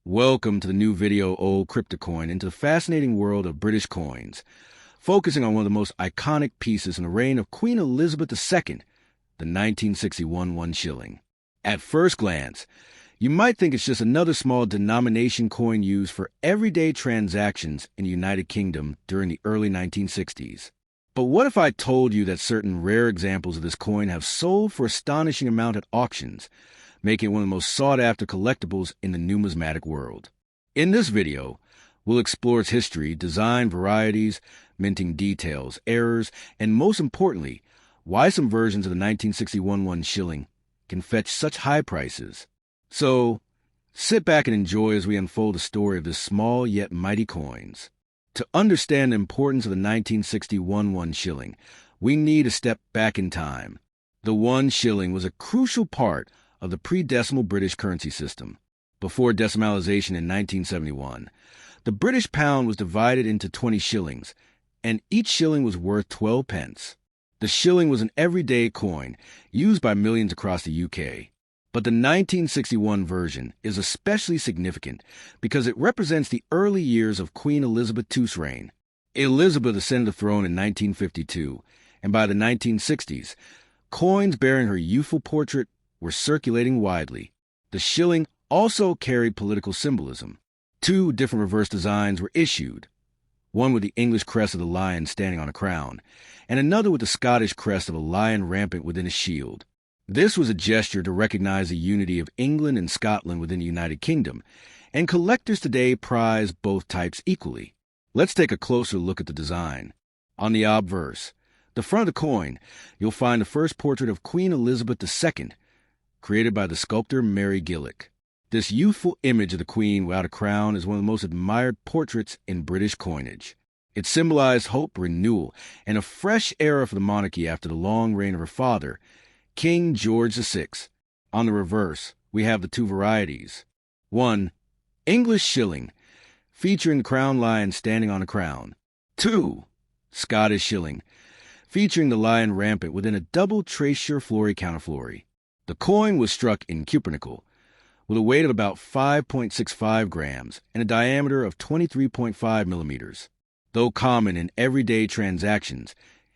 Welcome to the new video, Old Cryptocoin, into the fascinating world of British coins, focusing on one of the most iconic pieces in the reign of Queen Elizabeth II, the 1961 One Shilling. At first glance, you might think it's just another small denomination coin used for everyday transactions in the United Kingdom during the early 1960s. But what if I told you that certain rare examples of this coin have sold for astonishing amount at auctions, making it one of the most sought-after collectibles in the numismatic world? In this video, we'll explore its history, design, varieties, minting details, errors, and most importantly, why some versions of the 1961 One Shilling can fetch such high prices. So, sit back and enjoy as we unfold the story of this small yet mighty coins. To understand the importance of the 1961 One Shilling, we need to step back in time. The One Shilling was a crucial part of the pre-decimal British currency system. Before decimalization in 1971, the British pound was divided into 20 shillings, and each shilling was worth 12 pence. The shilling was an everyday coin used by millions across the UK. But the 1961 version is especially significant because it represents the early years of Queen Elizabeth II's reign. Elizabeth ascended the throne in 1952, and by the 1960s, coins bearing her youthful portrait were circulating widely. The shilling also carried political symbolism. Two different reverse designs were issued, one with the English crest of the lion standing on a crown, and another with the Scottish crest of a lion rampant within a shield. This was a gesture to recognize the unity of England and Scotland within the United Kingdom, and collectors today prize both types equally. Let's take a closer look at the design. On the obverse, the front of the coin, you'll find the first portrait of Queen Elizabeth II, created by the sculptor Mary Gillick. This youthful image of the Queen without a crown is one of the most admired portraits in British coinage. It symbolized hope, renewal, and a fresh era for the monarchy after the long reign of her father, King George VI. On the reverse, we have the two varieties. 1. English Shilling, featuring the crown lion standing on a crown. 2. Scottish Shilling, featuring the lion rampant within a double tracere flory counterflory. The coin was struck in cupronickel, with a weight of about 5.65 grams and a diameter of 23.5 millimeters. Though common in everyday transactions,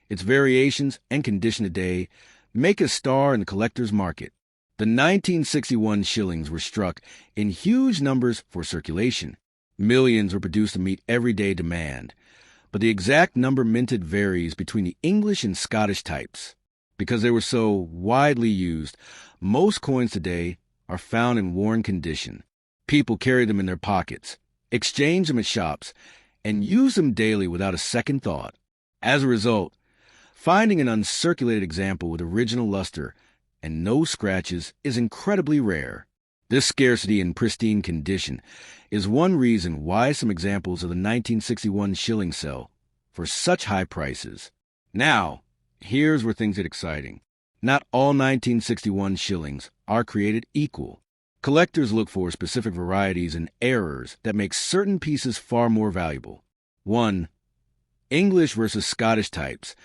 its variations and condition today make a star in the collector's market. The 1961 shillings were struck in huge numbers for circulation. Millions were produced to meet everyday demand, but the exact number minted varies between the English and Scottish types. Because they were so widely used, most coins today are found in worn condition. People carry them in their pockets, exchange them at shops, and use them daily without a second thought. As a result, finding an uncirculated example with original luster and no scratches is incredibly rare. This scarcity in pristine condition is one reason why some examples of the 1961 shilling sell for such high prices. Now, here's where things get exciting. Not all 1961 shillings are created equal. Collectors look for specific varieties and errors that make certain pieces far more valuable. 1. English versus Scottish types.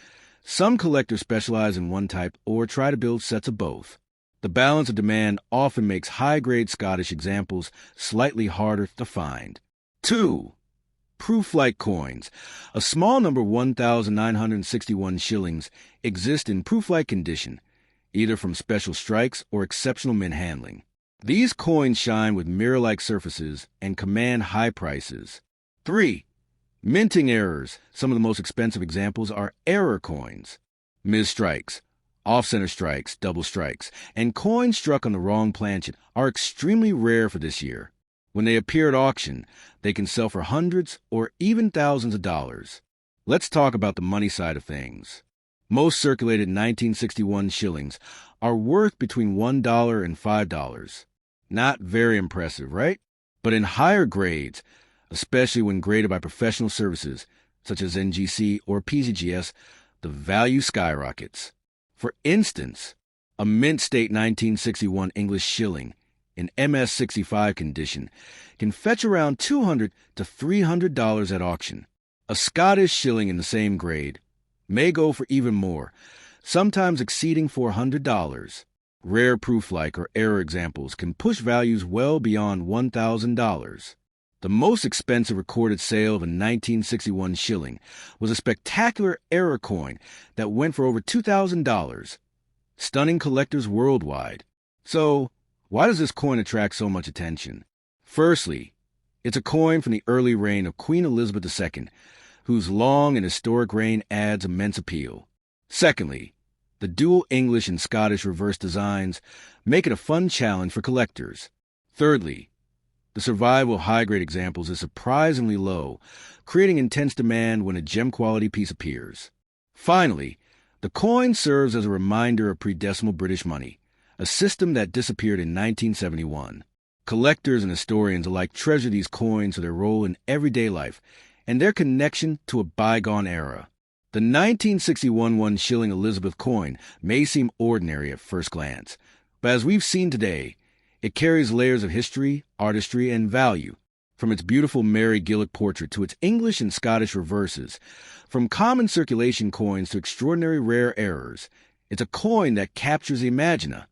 Some collectors specialize in one type or try to build sets of both. The balance of demand often makes high-grade Scottish examples slightly harder to find. 2. Proof-like coins. A small number of 1,961 shillings exist in proof-like condition, either from special strikes or exceptional mint handling. These coins shine with mirror-like surfaces and command high prices. 3. Minting errors. Some of the most expensive examples are error coins. Mis-strikes, off-center strikes, double strikes, and coins struck on the wrong planchet are extremely rare for this year. When they appear at auction, they can sell for hundreds or even thousands of dollars. Let's talk about the money side of things. Most circulated 1961 shillings are worth between $1 and $5. Not very impressive, right? But in higher grades, especially when graded by professional services such as NGC or PCGS, the value skyrockets. For instance, a mint state 1961 English shilling in MS65 condition can fetch around $200 to $300 at auction. A Scottish shilling in the same grade may go for even more, sometimes exceeding $400. Rare proof-like or error examples can push values well beyond $1,000. The most expensive recorded sale of a 1961 shilling was a spectacular error coin that went for over $2,000, stunning collectors worldwide. So, why does this coin attract so much attention? Firstly, it's a coin from the early reign of Queen Elizabeth II, whose long and historic reign adds immense appeal. Secondly, the dual English and Scottish reverse designs make it a fun challenge for collectors. Thirdly, the survival of high-grade examples is surprisingly low, creating intense demand when a gem-quality piece appears. Finally, the coin serves as a reminder of pre-decimal British money, a system that disappeared in 1971. Collectors and historians alike treasure these coins for their role in everyday life and their connection to a bygone era. The 1961 One Shilling Elizabeth coin may seem ordinary at first glance, but as we've seen today, it carries layers of history, artistry, and value. From its beautiful Mary Gillick portrait to its English and Scottish reverses, from common circulation coins to extraordinary rare errors, it's a coin that captures the imagina.